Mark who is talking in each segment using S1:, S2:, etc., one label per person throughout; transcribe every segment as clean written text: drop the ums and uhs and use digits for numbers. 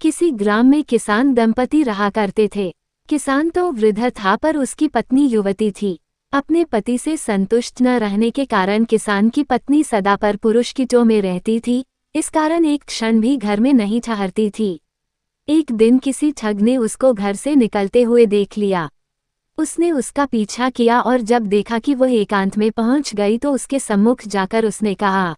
S1: किसी ग्राम में किसान दंपति रहा करते थे। किसान तो वृद्ध था पर उसकी पत्नी युवती थी। अपने पति से संतुष्ट न रहने के कारण किसान की पत्नी सदा पर पुरुष की टोह में रहती थी, इस कारण एक क्षण भी घर में नहीं ठहरती थी। एक दिन किसी ठग ने उसको घर से निकलते हुए देख लिया। उसने उसका पीछा किया और जब देखा कि वह एकांत में पहुंच गई तो उसके सम्मुख जाकर उसने कहा,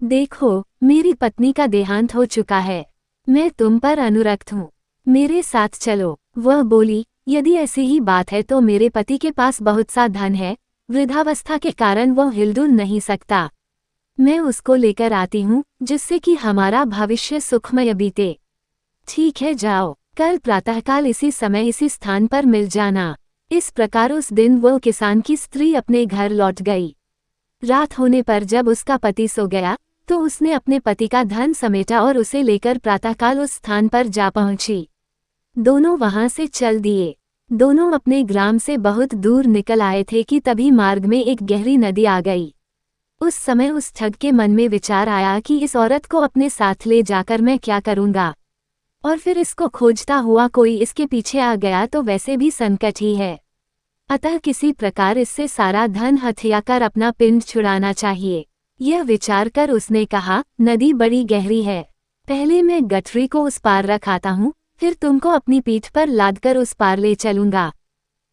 S1: देखो, मेरी पत्नी का देहांत हो चुका है। मैं तुम पर अनुरक्त हूँ, मेरे साथ चलो। वह बोली, यदि ऐसी ही बात है तो मेरे पति के पास बहुत सा धन है, वृद्धावस्था के कारण वह हिलडुल नहीं सकता। मैं उसको लेकर आती हूँ, जिससे कि हमारा भविष्य सुखमय बीते। ठीक है, जाओ, कल प्रातःकाल इसी समय इसी स्थान पर मिल जाना। इस प्रकार उस दिन वह किसान की स्त्री अपने घर लौट गई। रात होने पर जब उसका पति सो गया तो उसने अपने पति का धन समेटा और उसे लेकर प्रातःकाल उस स्थान पर जा पहुंची। दोनों वहां से चल दिए। दोनों अपने ग्राम से बहुत दूर निकल आए थे कि तभी मार्ग में एक गहरी नदी आ गई। उस समय उस ठग के मन में विचार आया कि इस औरत को अपने साथ ले जाकर मैं क्या करूंगा, और फिर इसको खोजता हुआ कोई इसके पीछे आ गया तो वैसे भी संकट ही है। अतः किसी प्रकार इससे सारा धन हथियाकर अपना पिंड छुड़ाना चाहिए। यह विचार कर उसने कहा, नदी बड़ी गहरी है, पहले मैं गठरी को उस पार रखाता हूँ, फिर तुमको अपनी पीठ पर लादकर उस पार ले चलूंगा।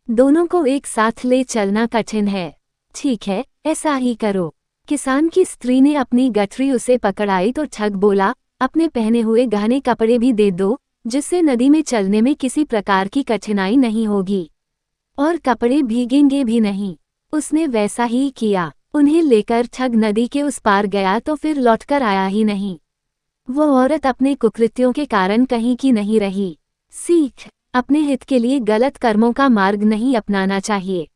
S1: दोनों को एक साथ ले चलना कठिन है। ठीक है, ऐसा ही करो। किसान की स्त्री ने अपनी गठरी उसे पकड़ाई तो ठग बोला, अपने पहने हुए गहने कपड़े भी दे दो, जिससे नदी में चलने में किसी प्रकार की कठिनाई नहीं होगी और कपड़े भीगेंगे भी नहीं। उसने वैसा ही किया। उन्हें लेकर ठग नदी के उस पार गया तो फिर लौटकर आया ही नहीं। वह औरत अपने कुकृत्यों के कारण कहीं की नहीं रही। सीख, अपने हित के लिए गलत कर्मों का मार्ग नहीं अपनाना चाहिए।